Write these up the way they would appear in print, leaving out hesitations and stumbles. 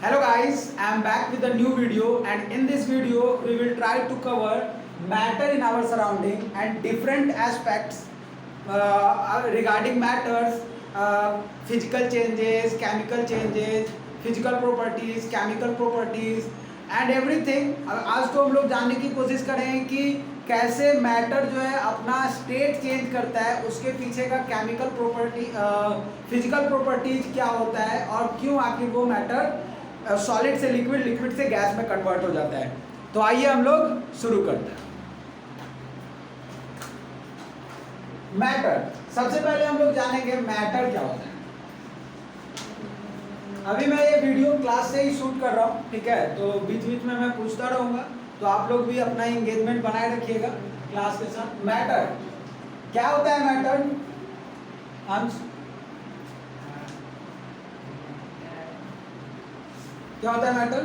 Hello guys, I am back with a new video, and in this video we will try to cover matter in our surrounding and different aspects regarding matters, physical changes, chemical changes, physical properties, chemical properties and everything. आज तो हम लोग जानने की कोशिश करेंगे कि कैसे मैटर जो है अपना स्टेट चेंज करता है, उसके पीछे का केमिकल प्रॉपर्टी, फिजिकल प्रॉपर्टीज क्या होता है और क्यों आखिर वो मैटर सॉलिड से लिक्विड, लिक्विड से गैस में कन्वर्ट हो जाता है। तो आइए हम लोग शुरू करते हैं। मैटर, सबसे पहले हम लोग जानेंगे मैटर क्या होता है। अभी मैं ये वीडियो क्लास से ही शूट कर रहा हूँ, ठीक है, तो बीच बीच में मैं पूछता रहूँगा, तो आप लोग भी अपना एंगेजमेंट बनाए रखिएगा क्लास के साथ। मैटर क्या होता है? मैटर अंश क्या होता है? Matter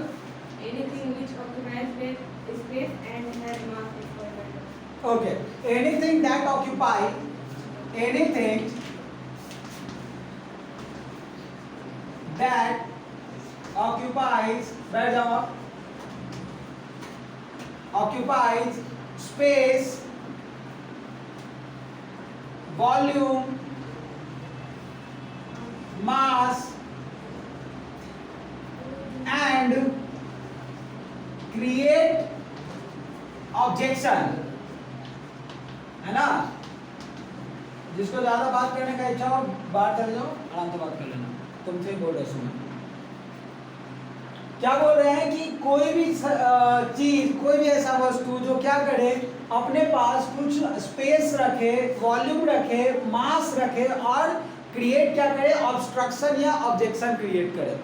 Anything which occupies space and has mass is called matter. okay, anything that occupy, anything that occupies, बैठ जाओ आप, occupies space, volume, mass and create objection, है ना? जिसको ज्यादा बात करने का इच्छा हो बाहर चले जाओ, आराम से बात कर लेना, तुमसे ही बोल रहे सुनो। क्या बोल रहे हैं कि कोई भी चीज, कोई भी ऐसा वस्तु जो क्या करे, अपने पास कुछ स्पेस रखे, वॉल्यूम रखे, मास रखे और क्रिएट क्या करे, ऑब्स्ट्रक्शन या ऑब्जेक्शन क्रिएट करे।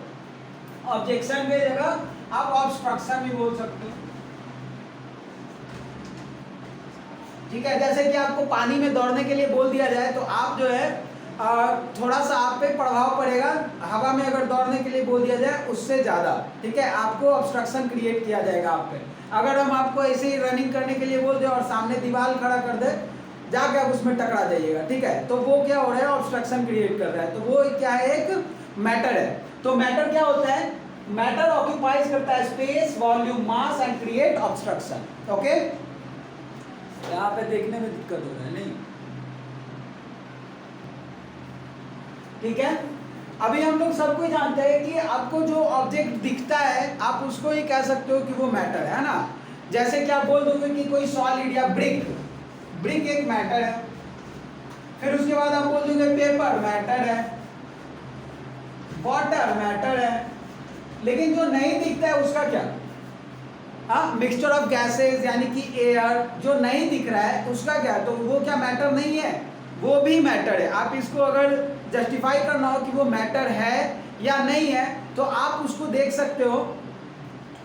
ऑब्जेक्शन की जगह आप ऑब्स्ट्रक्शन भी बोल सकते हो, ठीक है। जैसे कि आपको पानी में दौड़ने के लिए बोल दिया जाए तो आप जो है थोड़ा सा आप पे प्रभाव पड़ेगा, हवा में अगर दौड़ने के लिए बोल दिया जाए उससे ज़्यादा, ठीक है, आपको ऑब्स्ट्रक्शन क्रिएट किया जाएगा आप पे। अगर हम आपको ऐसे ही रनिंग करने के लिए बोल दें और सामने दीवार खड़ा कर दे, जाके आप उसमें टकरा जाइएगा, ठीक है, तो वो क्या हो रहा है, ऑब्स्ट्रक्शन क्रिएट कर रहा है, तो वो क्या है, एक मैटर है। तो मैटर क्या होता है? मैटर ऑक्यूपाइज करता है space, volume, mass and create obstruction. Okay, यहाँ पे देखने में दिक्कत हो रहा है नहीं, ठीक है। अभी हम लोग सबको जानते हैं कि आपको जो ऑब्जेक्ट दिखता है आप उसको ही कह सकते हो कि वो मैटर है ना। जैसे कि आप बोल दोगे कि कोई सॉलिड या ब्रिक, ब्रिक एक मैटर है। फिर उसके बाद आप बोल दोगे पेपर मैटर है, वाटर मैटर है। लेकिन जो नहीं दिखता है उसका क्या? हाँ, मिक्सचर ऑफ गैसेस यानी कि एयर जो नहीं दिख रहा है उसका क्या? तो वो क्या मैटर नहीं है? वो भी मैटर है। आप इसको अगर जस्टिफाई करना हो कि वो मैटर है या नहीं है तो आप उसको देख सकते हो।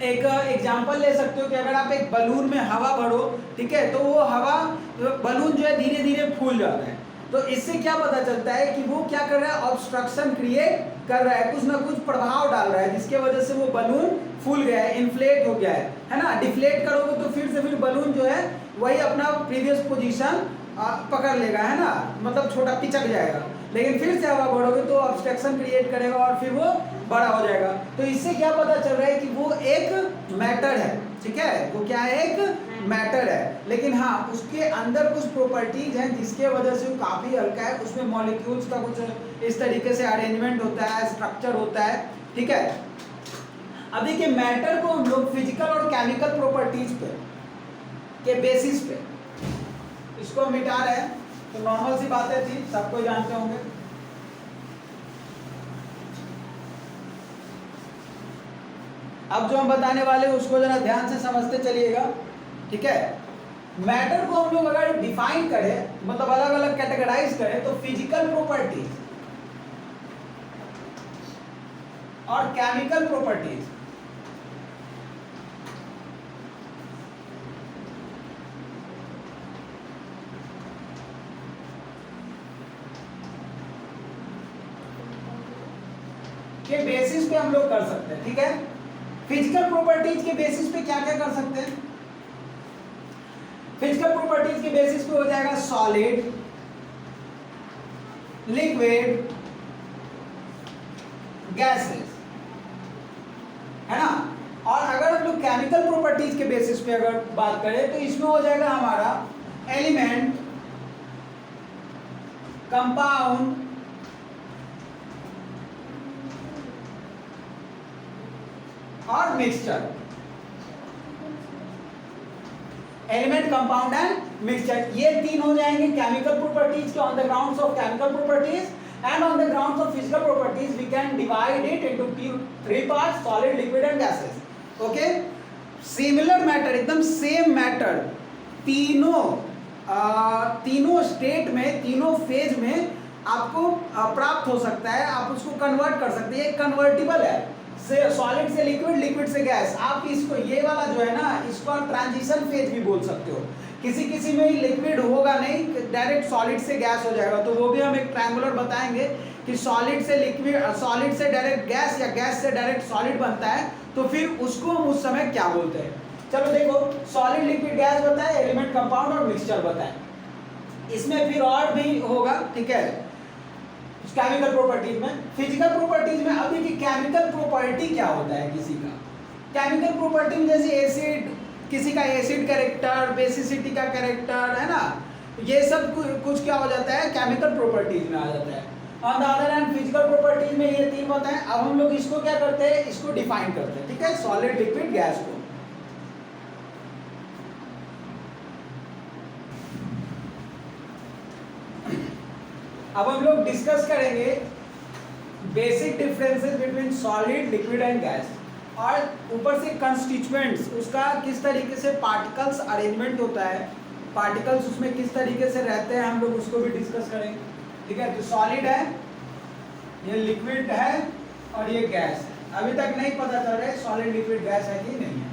एक एग्जांपल ले सकते हो कि अगर आप एक बलून में हवा भरो, ठीक है, तो वो हवा, बलून जो है धीरे धीरे फूल जाता है। तो इससे क्या पता चलता है कि वो क्या कर रहा है, ऑब्स्ट्रक्शन क्रिएट कर रहा है, कुछ ना कुछ प्रभाव डाल रहा है जिसके वजह से वो बलून फूल गया है, इन्फ्लेट हो गया है ना। डिफ्लेट करोगे तो फिर बलून जो है वही अपना प्रीवियस पोजीशन पकड़ लेगा, है ना, मतलब छोटा पिचक जाएगा। लेकिन फिर से हवा बढ़ोगे तो ऑब्स्ट्रक्शन क्रिएट करेगा और फिर वो बड़ा हो जाएगा। तो इससे क्या पता चल रहा है कि वो एक मैटर है, ठीक है, वो क्या है, एक मैटर है। लेकिन हाँ, उसके अंदर कुछ प्रॉपर्टीज हैं जिसके वजह से वो काफ़ी हल्का है, उसमें मॉलिक्यूल्स का कुछ इस तरीके से अरेंजमेंट होता है, स्ट्रक्चर होता है, ठीक है। अब देखिए, मैटर को हम लोग फिजिकल और केमिकल प्रॉपर्टीज पे के बेसिस पे इसको मिटा रहे हैं, तो नॉर्मल सी बातें थी, सबको जानते होंगे। अब जो हम बताने वाले हैं उसको जरा ध्यान से समझते चलिएगा, ठीक है। मैटर को हम लोग अगर डिफाइन करें, मतलब अलग अलग कैटेगराइज करें, तो फिजिकल प्रॉपर्टीज और केमिकल प्रॉपर्टीज। के बेसिस पे हम लोग कर सकते हैं, ठीक है। फिजिकल प्रॉपर्टीज के बेसिस पे क्या क्या कर सकते हैं? फिजिकल प्रॉपर्टीज के बेसिस पे हो जाएगा solid, liquid, gases, chemical properties के बेसिस पे अगर बात करें तो इसमें हो जाएगा हमारा एलिमेंट, कंपाउंड, और mixture. Element, compound and mixture, ये तीन हो जाएंगे केमिकल प्रॉपर्टीज के on the grounds of chemical properties, and on the grounds of physical properties we can divide it into three parts: solid, liquid and gases. Okay, similar matter, एकदम same matter तीनों state में, तीनों phase में आपको प्राप्त हो सकता है, आप उसको कन्वर्ट कर सकते हैं। कन्वर्टिबल है, से सॉलिड से लिक्विड, लिक्विड से गैस। आप इसको, ये वाला जो है ना, इसको आप ट्रांजिशन फेज भी बोल सकते हो। किसी किसी में लिक्विड होगा नहीं, डायरेक्ट सॉलिड से गैस हो जाएगा, तो वो भी हम एक ट्रायंगुलर बताएंगे कि सॉलिड से लिक्विड, सॉलिड से डायरेक्ट गैस या गैस से डायरेक्ट सॉलिड बनता है, तो फिर उसको हम उस समय क्या बोलते हैं। चलो देखो, सॉलिड, लिक्विड, गैस बताए, एलिमेंट, कंपाउंड और मिक्सचर बताए। इसमें फिर और भी होगा, ठीक है, केमिकल प्रॉपर्टीज में। फिजिकल प्रॉपर्टीज में अभी की केमिकल प्रॉपर्टी क्या होता है किसी का, केमिकल प्रॉपर्टी में जैसे एसिड, किसी का एसिड कैरेक्टर, बेसिसिटी का कैरेक्टर है ना, ये सब कुछ क्या हो जाता है, केमिकल प्रॉपर्टीज में आ जाता है। On the other hand physical properties में ये तीन होता है। अब हम लोग इसको क्या करते हैं, इसको डिफाइन करते हैं, ठीक है, सॉलिड, लिक्विड, गैस को। अब हम लोग डिस्कस करेंगे basic differences between solid, liquid and gas, और ऊपर से कंस्टिट्यूएंट्स, उसका किस तरीके से पार्टिकल्स अरेंजमेंट होता है, पार्टिकल्स उसमें किस तरीके से रहते हैं, हम लोग उसको भी डिस्कस करेंगे, ठीक है। तो सॉलिड है, ये लिक्विड है और ये गैस है। अभी तक नहीं पता चल रहा है सॉलिड, लिक्विड, गैस है कि नहीं है।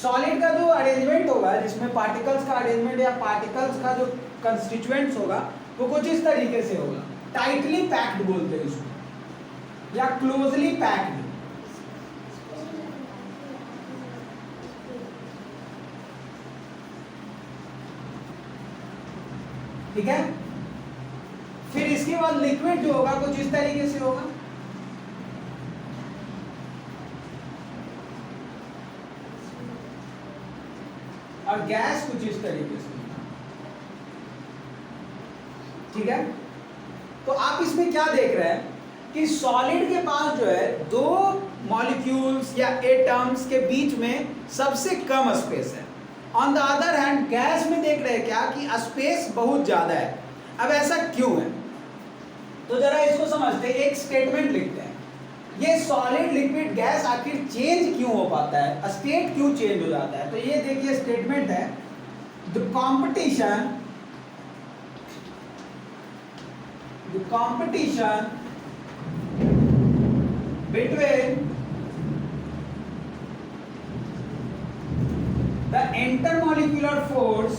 सॉलिड का जो अरेंजमेंट होगा, जिसमें पार्टिकल्स का अरेंजमेंट या पार्टिकल्स का जो कंस्टिट्यूएंट्स होगा, वो कुछ इस तरीके से होगा। टाइटली पैक्ड बोलते हैं उसको, या क्लोजली पैक्ड। ठीक है। फिर इसके बाद लिक्विड जो होगा कुछ इस तरीके से होगा, और गैस कुछ इस तरीके से। ठीक है। तो आप इसमें क्या देख रहे हैं कि सॉलिड के पास जो है दो मॉलिक्यूल्स या एटम्स के बीच में सबसे कम स्पेस है। On the other hand gas में देख रहे हैं क्या कि स्पेस बहुत ज्यादा है। अब ऐसा क्यों है, तो जरा इसको समझते हैं, एक स्टेटमेंट लिखते हैं। ये सॉलिड, लिक्विड, गैस आखिर चेंज क्यों हो पाता है, स्टेट क्यों चेंज हो जाता है। तो ये देखिए स्टेटमेंट है, the competition between the intermolecular force,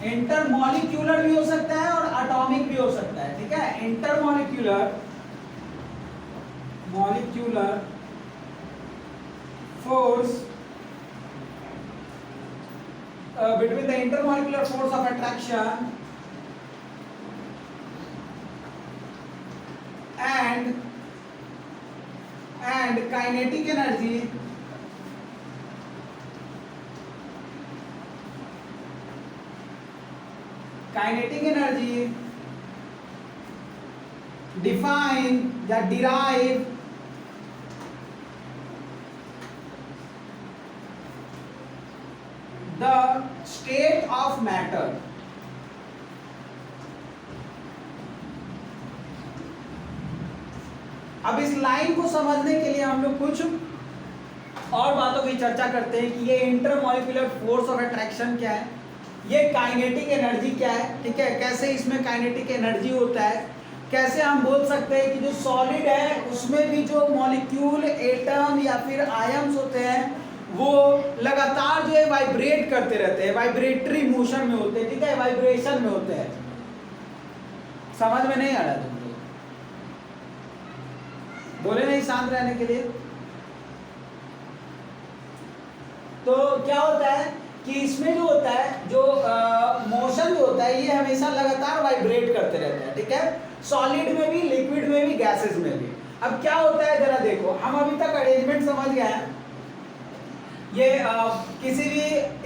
intermolecular भी हो सकता है और एटॉमिक भी हो सकता है। ठीक है, intermolecular force between the intermolecular force of attraction and kinetic energy define या derive the state of matter। अब इस लाइन को समझने के लिए हम लोग कुछ और बातों की चर्चा करते हैं कि ये इंटरमॉलिक्यूलर फोर्स ऑफ अट्रैक्शन क्या है, ये काइनेटिक एनर्जी क्या है। ठीक है, कैसे इसमें काइनेटिक एनर्जी होता है, कैसे हम बोल सकते हैं कि जो सॉलिड है उसमें भी जो मॉलिक्यूल, एटम या फिर आयन्स होते हैं वो लगातार जो है वाइब्रेट करते रहते हैं, वाइब्रेटरी मोशन में होते हैं। ठीक है, वाइब्रेशन में होते हैं। समझ में नहीं आ रहा तुम लोग, बोले नहीं शांत रहने के लिए। तो क्या होता है कि इसमें जो होता है, जो मोशन जो होता है, ये हमेशा लगातार वाइब्रेट करते रहते हैं। ठीक है, सॉलिड में भी, लिक्विड में भी, गैसेस में भी। अब क्या होता है जरा देखो, हम अभी तक अरेंजमेंट समझ गए हैं। ये किसी भी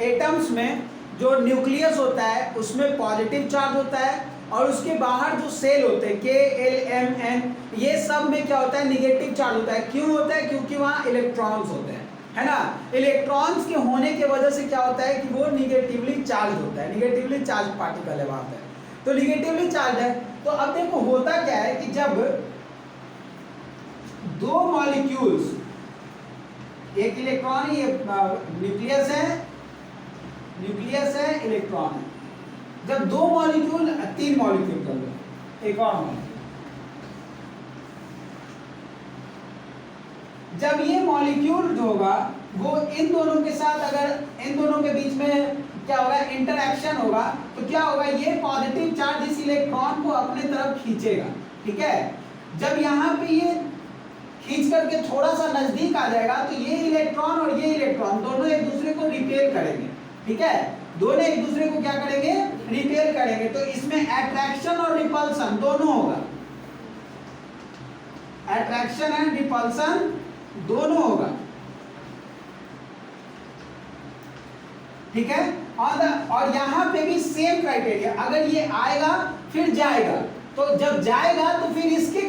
एटम्स में जो न्यूक्लियस होता है उसमें पॉजिटिव चार्ज होता है, और उसके बाहर जो सेल होते हैं K, L, M, N, ये सब में क्या होता है, निगेटिव चार्ज होता है। क्यों होता है? क्योंकि वहाँ इलेक्ट्रॉन्स होते हैं, है ना। इलेक्ट्रॉन्स के होने की वजह से क्या होता है कि वो निगेटिवली चार्ज होता है, निगेटिवली चार्ज पार्टिकल है वहाँ पे, तो निगेटिवली चार्ज है। तो अब देखो होता क्या है कि जब दो मॉलिक्यूल्स, एक इलेक्ट्रॉन, ये न्यूक्लियस है, इलेक्ट्रॉन है, जब दो मॉलिक्यूल, तीन मॉलिक्यूल कर लो, एक और मॉलिक्यूल, जब ये मॉलिक्यूल जो होगा वो इन दोनों के साथ, अगर इन दोनों के बीच में क्या होगा, इंटरैक्शन होगा, तो क्या होगा, ये पॉजिटिव चार्ज इस इलेक्ट्रॉन को अपने तरफ खींचेगा, ठीक है। जब यहाँ पे ये खींच करके थोड़ा सा नजदीक आ जाएगा तो ये इलेक्ट्रॉन और ये इलेक्ट्रॉन दोनों एक दूसरे को रिपेल करेंगे, ठीक है, दोनों एक दूसरे को क्या करेंगे, रिपेल करेंगे। तो इसमें अट्रैक्शन और रिपल्सन दोनों होगा, अट्रैक्शन एंड रिपल्सन दोनों होगा, ठीक है। और यहाँ पे भी सेम क्राइटेरिया, अगर ये आएगा फिर जाएगा, तो जब जाएगा तो फिर इसके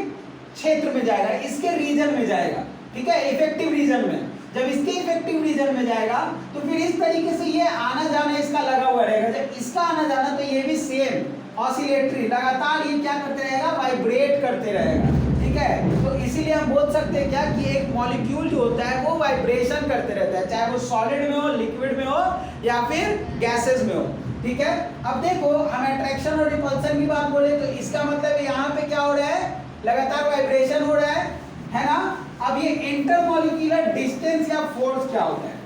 क्षेत्र में जाएगा, इसके रीजन में जाएगा, ठीक है, इफेक्टिव रीजन में। जब इसके इफेक्टिव रीजन में जाएगा तो फिर इस तरीके से ये आना जाना इसका लगा हुआ रहेगा। जब इसका आना जाना तो ये भी सेम ऑसिलेटरी, लगातार ये क्या करते रहेगा, वाइब्रेट करते रहेगा, ठीक है। तो इसीलिए हम बोल सकते हैं क्या कि एक मॉलिक्यूल जो होता है वो वाइब्रेशन करते रहता है, चाहे वो सॉलिड में हो, लिक्विड में हो या फिर गैसेस में हो, ठीक है। अब देखो हम अट्रैक्शन और रिपल्सन की बात बोले तो इसका मतलब यहाँ पे क्या हो रहा है, लगातार वाइब्रेशन हो रहा है ना। अब ये इंटरमॉलिक्यूलर डिस्टेंस या फोर्स क्या होता है,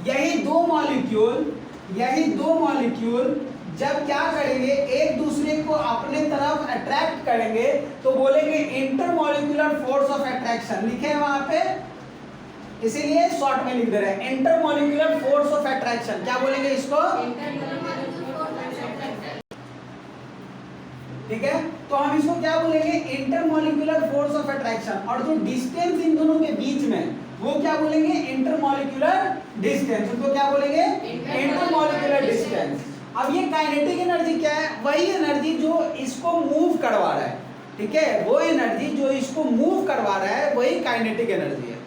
यही दो मॉलिक्यूल जब क्या करेंगे, एक दूसरे को अपने तरफ अट्रैक्ट करेंगे तो बोलेंगे इंटरमॉलिक्यूलर फोर्स ऑफ अट्रैक्शन, लिखे हैं वहां पे, इसीलिए शॉर्ट में लिख दे रहे हैं, इंटरमॉलिक्यूलर फोर्स ऑफ अट्रैक्शन। क्या बोलेंगे इसको, ठीक है। तो हम इसको क्या बोलेंगे, इंटरमॉलिक्यूलर फोर्स ऑफ अट्रैक्शन। और जो डिस्टेंस इन दोनों के बीच में वो क्या बोलेंगे, इंटरमॉलिक्यूलर डिस्टेंस, उसको क्या बोलेंगे, इंटरमॉलिक्यूलर डिस्टेंस। अब ये काइनेटिक एनर्जी क्या है, वही एनर्जी जो इसको मूव करवा रहा है, ठीक है, वो एनर्जी जो इसको मूव करवा रहा है वही काइनेटिक एनर्जी है,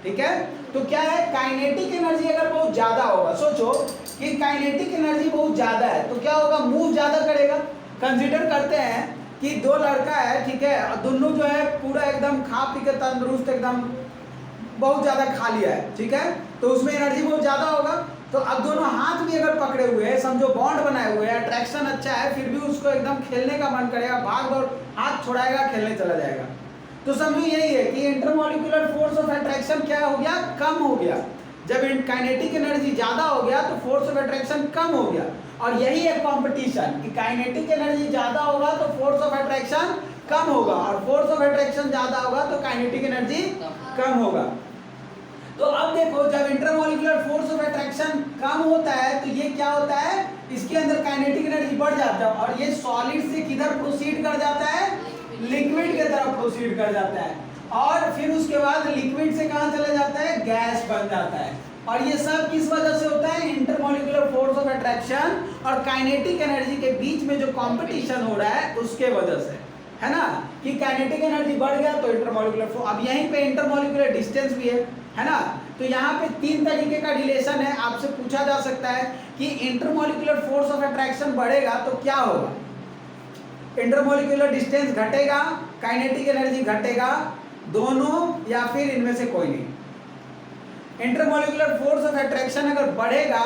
ठीक है। तो क्या है, काइनेटिक एनर्जी अगर बहुत ज्यादा होगा, सोचो कि काइनेटिक एनर्जी बहुत ज्यादा है तो क्या होगा, मूव ज्यादा करेगा। कंसीडर करते हैं कि दो लड़का है, ठीक है, दोनों जो है पूरा एकदम खा पी के तंदुरुस्त, एकदम बहुत ज्यादा खा लिया है, ठीक है, तो उसमें एनर्जी बहुत ज्यादा होगा। तो अब दोनों हाथ भी अगर पकड़े हुए हैं, समझो बॉन्ड बनाए हुए हैं, अट्रैक्शन अच्छा है, फिर भी उसको एकदम खेलने का मन करेगा, भाग दौड़, हाथ छोड़ाएगा, खेलने चला जाएगा। तो समझो यही है कि इंटरमॉलिक्यूलर फोर्स ऑफ अट्रैक्शन क्या हो गया, कम हो गया। जब काइनेटिक एनर्जी ज्यादा हो गया तो फोर्स ऑफ अट्रैक्शन कम हो गया। और यही है कंपटीशन कि काइनेटिक एनर्जी ज्यादा होगा तो फोर्स ऑफ अट्रैक्शन कम होगा, और फोर्स ऑफ अट्रैक्शन ज्यादा होगा तो काइनेटिक एनर्जी कम होगा। तो अब देखो, जब इंटरमॉलिक्यूलर फोर्स ऑफ अट्रैक्शन कम होता है तो ये क्या होता है, इसके अंदर काइनेटिक एनर्जी बढ़ जाता है, और ये सॉलिड से किधर प्रोसीड कर जाता है, लिक्विड की तरफ प्रोसीड कर जाता है, और फिर उसके बाद लिक्विड से कहां चला जाता है, गैस बन जाता है। और ये सब किस वजह से होता है, इंटरमॉलिक्यूलर फोर्स ऑफ अट्रैक्शन और काइनेटिक एनर्जी के बीच में जो कंपटीशन हो रहा है उसके वजह से, है ना, कि काइनेटिक एनर्जी बढ़ गया तो इंटरमॉलिक्यूलर फोर्स। अब यहीं पे इंटरमॉलिक्यूलर डिस्टेंस भी है ना। तो यहाँ पे तीन तरीके का रिलेशन है, आपसे पूछा जा सकता है कि इंटरमॉलिक्यूलर फोर्स ऑफ अट्रैक्शन बढ़ेगा तो क्या होगा, इंटरमॉलिक्यूलर डिस्टेंस घटेगा, काइनेटिक एनर्जी घटेगा, दोनों या फिर इनमें से कोई नहीं। इंटरमॉलिक्यूलर फोर्स ऑफ अट्रैक्शन अगर बढ़ेगा,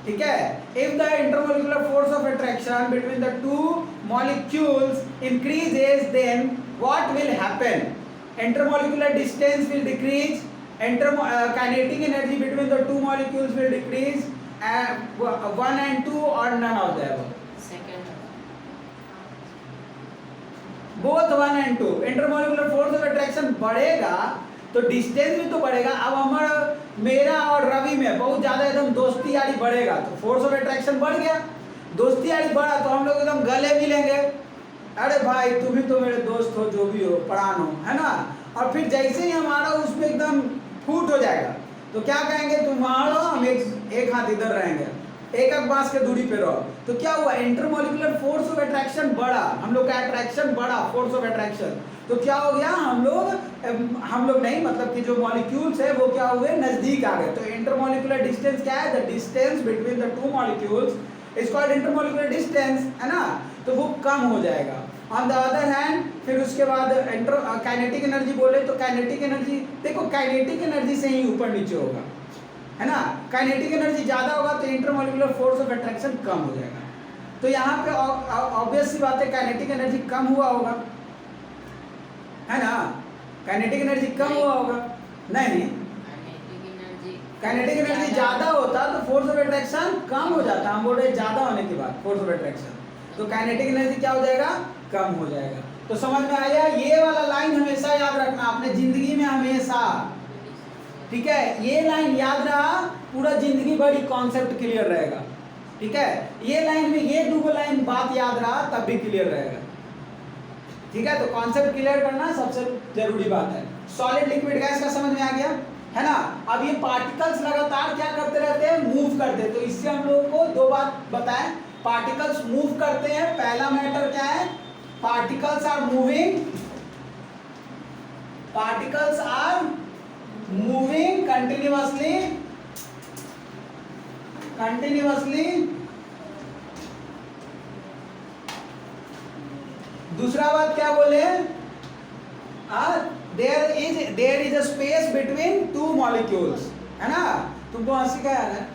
ठीक है, if the intermolecular force of attraction between the two molecules increases, then what will happen, intermolecular distance will decrease, kinetic energy between the two molecules will decrease, one and two or none of the above, Second. both one and two। Intermolecular force of attraction बढ़ेगा तो distance भी तो बढ़ेगा। अब हमारा, मेरा और रवि में बहुत ज्यादा एकदम दोस्ती यारी बढ़ेगा तो फोर्स ऑफ अट्रैक्शन बढ़ गया, दोस्ती यारी बढ़ा तो हम लोग एकदम गले मिलेंगे, अरे भाई तुम ही तो मेरे दोस्त हो, जो भी हो, प्राण हो, है ना। और फिर जैसे ही हमारा उसमें एकदम फूट हो जाएगा तो क्या कहेंगे, तुम वहां रहो, हम एक हाथ इधर रहेंगे, एक एक बांस के दूरी पे रहो। तो क्या हुआ, इंटरमोलिकुलर फोर्स ऑफ अट्रैक्शन बढ़ा, हम लोग का अट्रैक्शन बढ़ा, फोर्स ऑफ अट्रैक्शन। तो क्या हो गया, हम लोग नहीं, मतलब कि जो मॉलिक्यूल्स है वो क्या हुए, नजदीक आ गए। तो इंटरमोलिकुलर डिस्टेंस क्या है, the distance between the two molecules is called intermolecular distance, है ना। तो वो कम हो जाएगा। ऑन द अदर हैंड फिर उसके बाद काइनेटिक एनर्जी बोले तो काइनेटिक एनर्जी, देखो काइनेटिक एनर्जी से ही ऊपर नीचे होगा, है ना। काइनेटिक एनर्जी ज्यादा होगा तो इंटरमोलिकुलर फोर्स ऑफ अट्रैक्शन कम हो जाएगा। तो यहाँ पे ऑब्वियस सी बात है, काइनेटिक एनर्जी कम हुआ होगा, है ना। काइनेटिक एनर्जी कम हुआ होगा, नहीं, काइनेटिक एनर्जी ज्यादा होता तो फोर्स ऑफ अट्रैक्शन कम हो जाता। हम बोल रहे ज्यादा होने के बाद फोर्स ऑफ अट्रैक्शन, तो काइनेटिक एनर्जी क्या हो जाएगा, कम हो जाएगा। तो समझ में आया, ये वाला लाइन हमेशा याद रखना अपने जिंदगी में, हमेशा, ठीक है। ये लाइन याद रहा, पूरा जिंदगी भर कॉन्सेप्ट क्लियर रहेगा, ठीक है। ये लाइन में ये दो लाइन बात याद रहा तब भी क्लियर रहेगा, ठीक है। तो कॉन्सेप्ट क्लियर करना सबसे जरूरी बात है। सॉलिड लिक्विड गैस का समझ में आ गया, है ना। अब ये पार्टिकल्स लगातार क्या करते रहते हैं, मूव करते हैं। तो इससे हम लोगों को दो बात बताएं, पार्टिकल्स मूव करते हैं। पहला मैटर क्या है, particles are moving, particles are moving continuously, दूसरा बात क्या बोले, there is a space between two molecules, है ना। तुमको हंसी का यार है,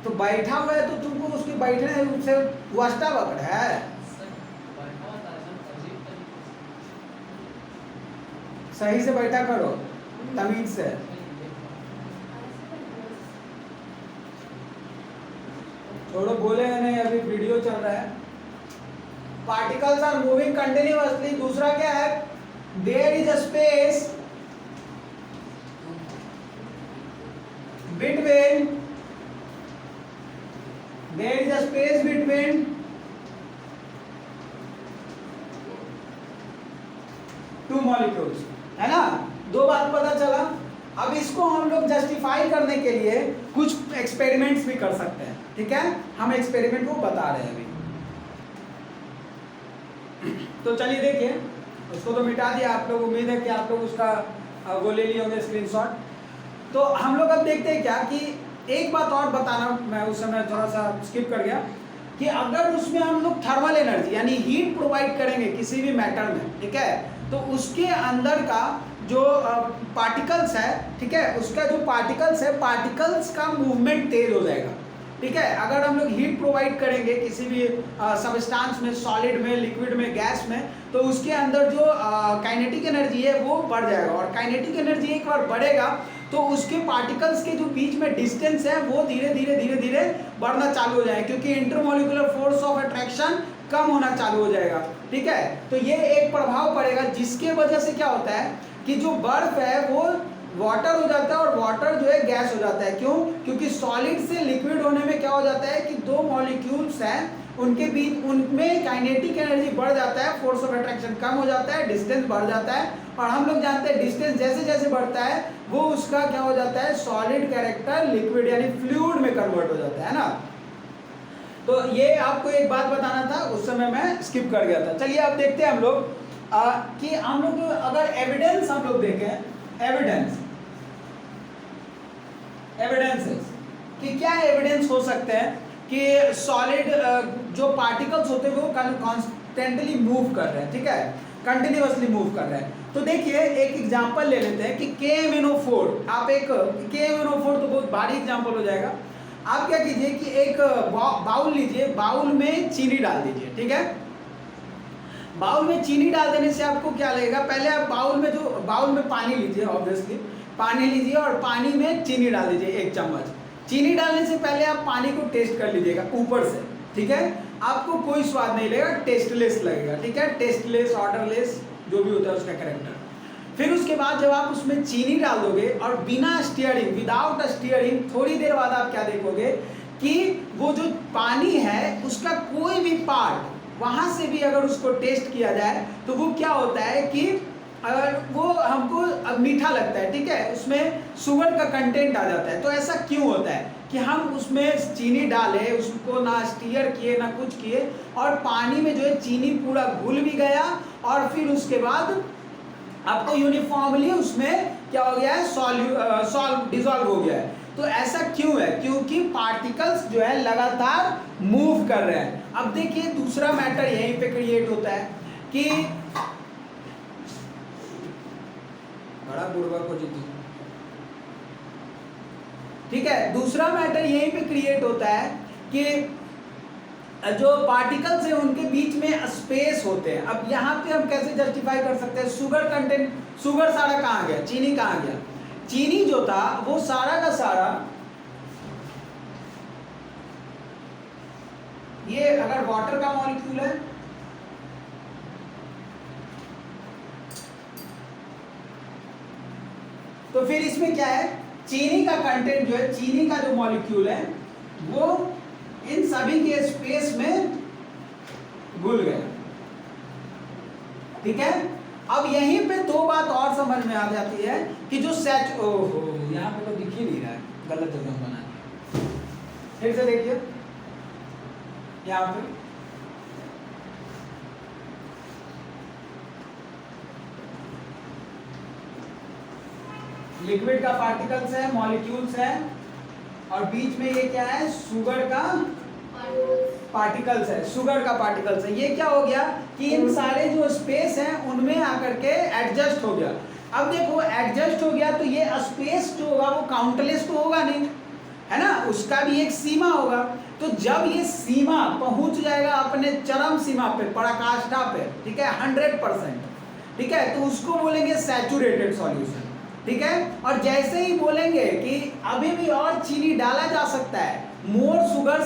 तो बैठा हुआ है तो तुमको उसके बैठने से वास्ता पकड़ है। सही से बैठा करो, तमीज से। छोड़ो, बोले नहीं, अभी वीडियो चल रहा है। Particles are moving continuously. दूसरा क्या है, there is a space between, there is a space between two molecules, है ना। दो बात पता चला। अब इसको हम लोग जस्टिफाई करने के लिए कुछ एक्सपेरिमेंट्स भी कर सकते हैं, ठीक है। हम एक्सपेरिमेंट को बता रहे हैं अभी। तो चलिए देखिए, उसको तो मिटा दिया आप लोग, उम्मीद है कि आप लोग उसका वो ले लिए होंगे स्क्रीनशॉट। तो हम लोग अब देखते हैं क्या कि एक बात और बताना, मैं उस समय थोड़ा सा स्किप कर गया, कि अगर उसमें हम लोग थर्मल एनर्जी यानी हीट प्रोवाइड करेंगे किसी भी मैटर में, ठीक है, तो उसके अंदर का जो पार्टिकल्स है, ठीक है, उसका जो पार्टिकल्स है, पार्टिकल्स का मूवमेंट तेज हो जाएगा, ठीक है। अगर हम लोग हीट प्रोवाइड करेंगे किसी भी सबस्टांस में, सॉलिड में, लिक्विड में, गैस में, तो उसके अंदर जो काइनेटिक एनर्जी है वो बढ़ जाएगा। और काइनेटिक एनर्जी एक बार बढ़ेगा तो उसके पार्टिकल्स के जो बीच में डिस्टेंस है वो धीरे धीरे बढ़ना चालू हो जाएगा, क्योंकि इंटरमोलिकुलर फोर्स ऑफ अट्रैक्शन कम होना चालू हो जाएगा, ठीक है। तो ये एक प्रभाव पड़ेगा, जिसके वजह से क्या होता है कि जो बर्फ है वो वाटर हो जाता है और वाटर जो है गैस हो जाता है। क्यों? क्योंकि सॉलिड से लिक्विड होने में क्या हो जाता है कि दो मॉलिक्यूल्स हैं, उनके बीच, उनमें काइनेटिक एनर्जी बढ़ जाता है, फोर्स ऑफ अट्रैक्शन कम हो जाता है, डिस्टेंस बढ़ जाता है। और हम लोग जानते हैं डिस्टेंस जैसे जैसे बढ़ता है वो उसका क्या हो जाता है, सॉलिड कैरेक्टर लिक्विड यानी फ्लूइड में कन्वर्ट हो जाता है ना। तो ये आपको एक बात बताना था, उस समय मैं स्किप कर गया था। चलिए अब देखते हैं हम लोग कि हम लोग अगर एविडेंस हम लोग देखें, एविडेंसेस कि क्या एविडेंस हो सकते हैं कि सॉलिड जो पार्टिकल्स होते हैं वो कॉन्स्टेंटली मूव कर रहे हैं, ठीक है, कंटिन्यूअसली मूव कर रहे हैं। तो देखिए एक एग्जांपल ले लेते हैं कि KMnO4, आप एक KMnO4 तो बहुत भारी एग्जांपल हो जाएगा। आप क्या कीजिए कि एक बाउल लीजिए, बाउल में चीनी डाल दीजिए, ठीक है। बाउल में चीनी डाल देने से आपको क्या लगेगा, पहले आप बाउल में पानी लीजिए, ऑब्वियसली पानी लीजिए और पानी में चीनी डाल दीजिए 1 चम्मच। चीनी डालने से पहले आप पानी को टेस्ट कर लीजिएगा ऊपर से, ठीक है। आपको कोई स्वाद नहीं लगेगा, टेस्टलेस लगेगा, ठीक है, टेस्टलेस, ऑर्डरलेस, जो भी होता है उसका कैरेक्टर। फिर उसके बाद जब आप उसमें चीनी डाल दोगे और बिना स्टीयरिंग, विदाउट स्टीयरिंग, थोड़ी देर बाद आप क्या देखोगे कि वो जो पानी है उसका कोई भी पार्ट वहाँ से भी अगर उसको टेस्ट किया जाए तो वो क्या होता है कि अगर वो हमको अब मीठा लगता है, ठीक है, उसमें शुगर का कंटेंट आ जाता है। तो ऐसा क्यों होता है कि हम उसमें चीनी डाले, उसको ना स्टीयर किए ना कुछ किए, और पानी में जो है चीनी पूरा घुल भी गया, और फिर उसके बाद आपको यूनिफॉर्मली उसमें क्या हो गया है, डिसॉल्व हो गया है। तो ऐसा क्यों है? क्योंकि पार्टिकल्स जो है लगातार मूव कर रहे हैं। अब देखिए दूसरा मैटर यहीं पे क्रिएट होता है कि बड़ा बुड़बक हो जीती, ठीक है, दूसरा मैटर यहीं पे क्रिएट होता है कि जो पार्टिकल्स हैं उनके बीच में स्पेस होते हैं। अब यहाँ पे हम कैसे जस्टिफाई कर सकते हैं? शुगर कंटेंट, शुगर सारा कहाँ गया, चीनी कहाँ गया? चीनी जो था वो सारा का सारा, ये अगर वाटर का मॉलिक्यूल है तो फिर इसमें क्या है, चीनी का कंटेंट जो है, चीनी का जो मॉलिक्यूल है वो इन सभी के स्पेस में घुल गया, ठीक है। अब यहीं पे दो बात और समझ में आ जाती है कि जो ओहो यहाँ पे तो दिख ही नहीं रहा है, गलत जगह बना दिया, फिर से देखिए यहाँ पे लिक्विड का पार्टिकल्स है, मॉलिक्यूल्स है, और बीच में ये क्या है, शुगर का पार्टिकल्स है, शुगर का पार्टिकल्स है। ये क्या हो गया कि इन सारे जो स्पेस हैं उनमें आकर के एडजस्ट हो गया। अब देखो एडजस्ट हो गया तो ये स्पेस जो होगा वो काउंटलेस तो होगा नहीं, है ना, उसका भी एक सीमा होगा। तो जब ये सीमा पहुंच जाएगा अपने चरम सीमा पे, पराकाष्ठा पे, ठीक है, 100%, ठीक है, तो उसको बोलेंगे सैचुरेटेड सॉल्यूशन, ठीक है। और जैसे ही बोलेंगे कि अभी भी और चीनी डाला जा सकता है, more sugar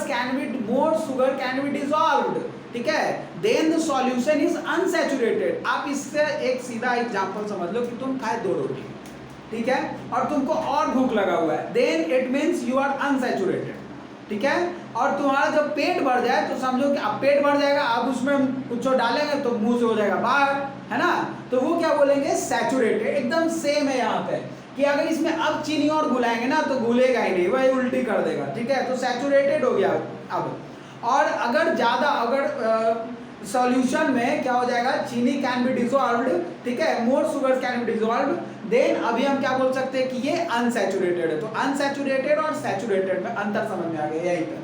can be dissolved, ठीक है, then the solution is unsaturated. आप इससे एक सीधा एग्जांपल समझ लो कि तुम खाए 2 रोटी, ठीक है, और तुमको और भूख लगा हुआ है, then it means you are unsaturated, ठीक है। और तुम्हारा जब पेट भर जाए तो समझो कि अब पेट भर जाएगा, अब उसमें कुछ डालेंगे तो मुंह से हो जाएगा बाहर, है ना, तो वो क्या बोलेंगे, सैचुरेटेड। एकदम सेम है यहाँ पे कि अगर इसमें अब चीनी और घुलाएंगे ना तो घुलेगा ही नहीं, वही उल्टी कर देगा, ठीक है, तो सैचुरेटेड हो गया अब। और अगर ज़्यादा, अगर सॉल्यूशन में क्या हो जाएगा, चीनी कैन बी डिसॉल्व्ड, ठीक है, more sugar can be dissolved, then अभी हम क्या बोल सकते हैं कि ये अनसैचुरेटेड है। तो अनसैचुरेटेड और सैचुरेटेड में अंतर समझ में आ गया यहीं पे,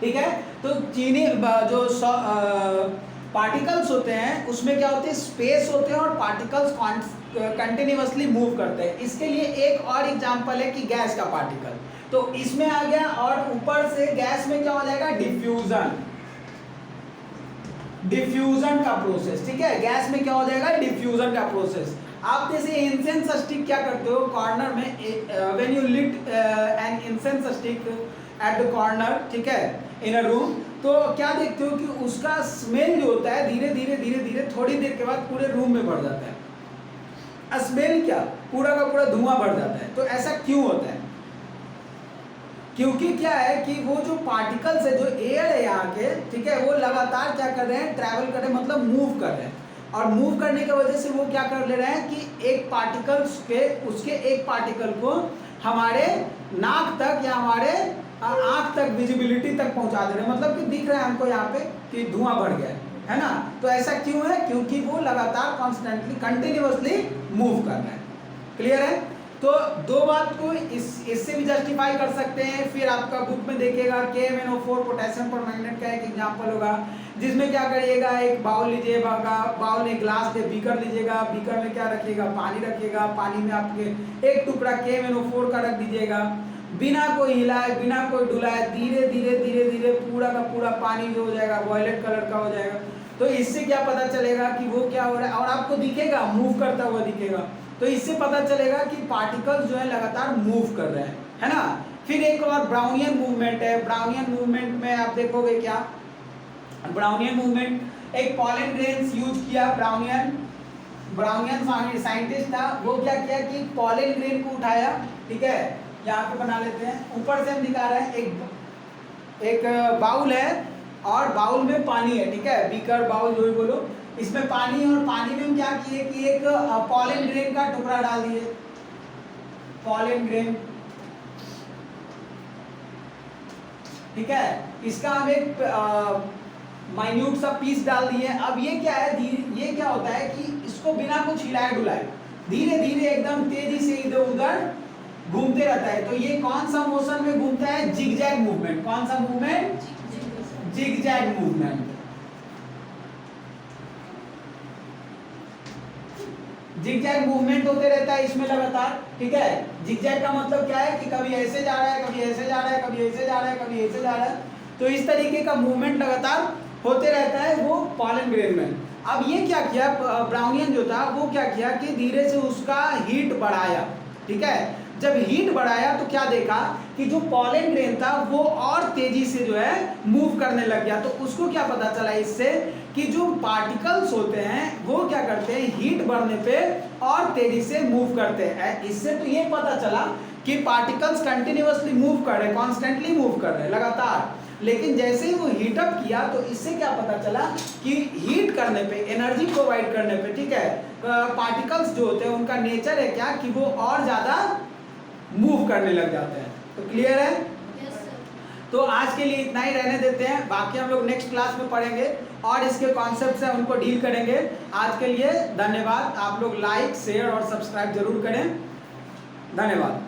ठीक है। तो चीनी जो पार्टिकल्स होते हैं उसमें क्या होते हैं, स्पेस होते हैं, और पार्टिकल्स कंटिन्यूअसली मूव करते हैं। इसके लिए एक और एग्जांपल है कि गैस का पार्टिकल, तो इसमें आ गया, और ऊपर से गैस में क्या हो जाएगा, डिफ्यूजन का प्रोसेस, ठीक है, गैस में क्या हो जाएगा, डिफ्यूजन का प्रोसेस। आप जैसे इंसेंस स्टिक क्या करते हो कॉर्नर में, when you lit an incense stick at the corner, ठीक है, इन अ रूम, तो क्या देखते हो कि उसका स्मेल जो होता है धीरे धीरे थोड़ी देर के बाद पूरे रूम में बढ़ जाता है। स्मेल क्या, पूरा का पूरा धुआं बढ़ जाता है। तो ऐसा क्यों होता है? क्योंकि क्या है कि वो जो पार्टिकल्स है, जो एयर है यहाँ के, ठीक है, वो लगातार क्या कर रहे हैं, ट्रैवल कर रहे हैं, मतलब मूव कर रहे हैं, और मूव करने की वजह से वो क्या कर ले रहे हैं कि एक पार्टिकल्स के, उसके एक पार्टिकल को हमारे नाक तक या हमारे आँख तक, विजिबिलिटी तक पहुंचा दे रहे हैं, मतलब कि दिख रहा है हमको यहाँ पे कि धुआं बढ़ गया है ना। तो ऐसा क्यों है? क्योंकि वो लगातार कॉन्स्टेंटली कंटिन्यूअसली मूव कर रहे हैं। क्लियर है? तो दो बात को इससे भी जस्टिफाई कर सकते हैं। फिर आपका बुक में देखिएगा KMnO4 पोटेशियम परमैंगनेट का एक एग्जांपल होगा, जिसमें क्या करिएगा, एक बाउल लीजिएगा, बाउल में ग्लास के बीकर लीजिएगा, बीकर में क्या रखिएगा, पानी रखिएगा, पानी में आपके एक टुकड़ा KMnO4 का रख दीजिएगा, बिना कोई हिलाए, बिना कोई डुलाए, धीरे धीरे पूरा का पूरा पानी जो हो जाएगा वॉयलेट कलर का हो जाएगा। तो इससे क्या पता चलेगा कि वो क्या हो रहा है, और आपको दिखेगा, मूव करता हुआ दिखेगा। तो इससे पता चलेगा कि पार्टिकल्स जो है लगातार मूव कर रहे हैं, है ना। फिर एक और ब्राउनियन मूवमेंट है। ब्राउनियन मूवमेंट में आप देखोगे क्या, ब्राउनियन मूवमेंट एक पॉलन ग्रेन्स यूज किया। ब्राउनियन साइंटिस्ट था, वो क्या किया कि पॉलन ग्रेन को उठाया, ठीक है, यहाँ पे बना लेते हैं, ऊपर से हम दिखा रहे हैं, एक एक बाउल है और बाउल में पानी है, ठीक है, बीकर बाउल जो भी बोलो, इसमें पानी है और पानी में हम क्या किए कि एक पॉलन ग्रेन का टुकड़ा डाल दिए, पॉलन ग्रेन, ठीक है, इसका हम एक माइन्यूट सा पीस डाल दिए। अब ये क्या है, ये क्या होता है कि इसको बिना कुछ हिलाए डुलाए धीरे धीरे एकदम तेजी से इधर उधर घूमते रहता है। तो ये कौन सा मोशन में घूमता है, जिगजैग मूवमेंट। कौन सा movement, zigzag movement. Zigzag movement होते रहता है इसमें लगातार, ठीक है। जिगजैग का मतलब क्या है कि कभी ऐसे जा रहा है, कभी ऐसे जा रहा है, कभी ऐसे जा रहा है, कभी ऐसे जा रहा है। तो इस तरीके का मूवमेंट लगातार होते रहता है वो पॉलन ग्रेन में। अब ये क्या किया, ब्राउनियन जो था वो क्या किया कि धीरे से उसका हीट बढ़ाया, ठीक है। जब हीट बढ़ाया तो क्या देखा कि जो पॉलन ग्रेन था वो और तेजी से जो है मूव करने लग गया। तो उसको क्या पता चला इससे कि जो पार्टिकल्स होते हैं वो क्या करते हैं, हीट बढ़ने पे और तेजी से मूव करते हैं। इससे तो ये पता चला कि पार्टिकल्स कंटिन्यूअसली मूव कर रहे हैं, कॉन्स्टेंटली मूव कर रहे हैं, लगातार। लेकिन जैसे ही वो हीट अप किया तो इससे क्या पता चला कि हीट करने पे, एनर्जी प्रोवाइड करने पे, ठीक है, पार्टिकल्स जो होते हैं उनका नेचर है क्या कि वो और ज्यादा मूव करने लग जाते हैं। तो क्लियर है? तो आज के लिए इतना ही रहने देते हैं, बाकी हम लोग नेक्स्ट क्लास में पढ़ेंगे और इसके कॉन्सेप्ट है उनको डील करेंगे। आज के लिए धन्यवाद। आप लोग लाइक, शेयर और सब्सक्राइब जरूर करें। धन्यवाद।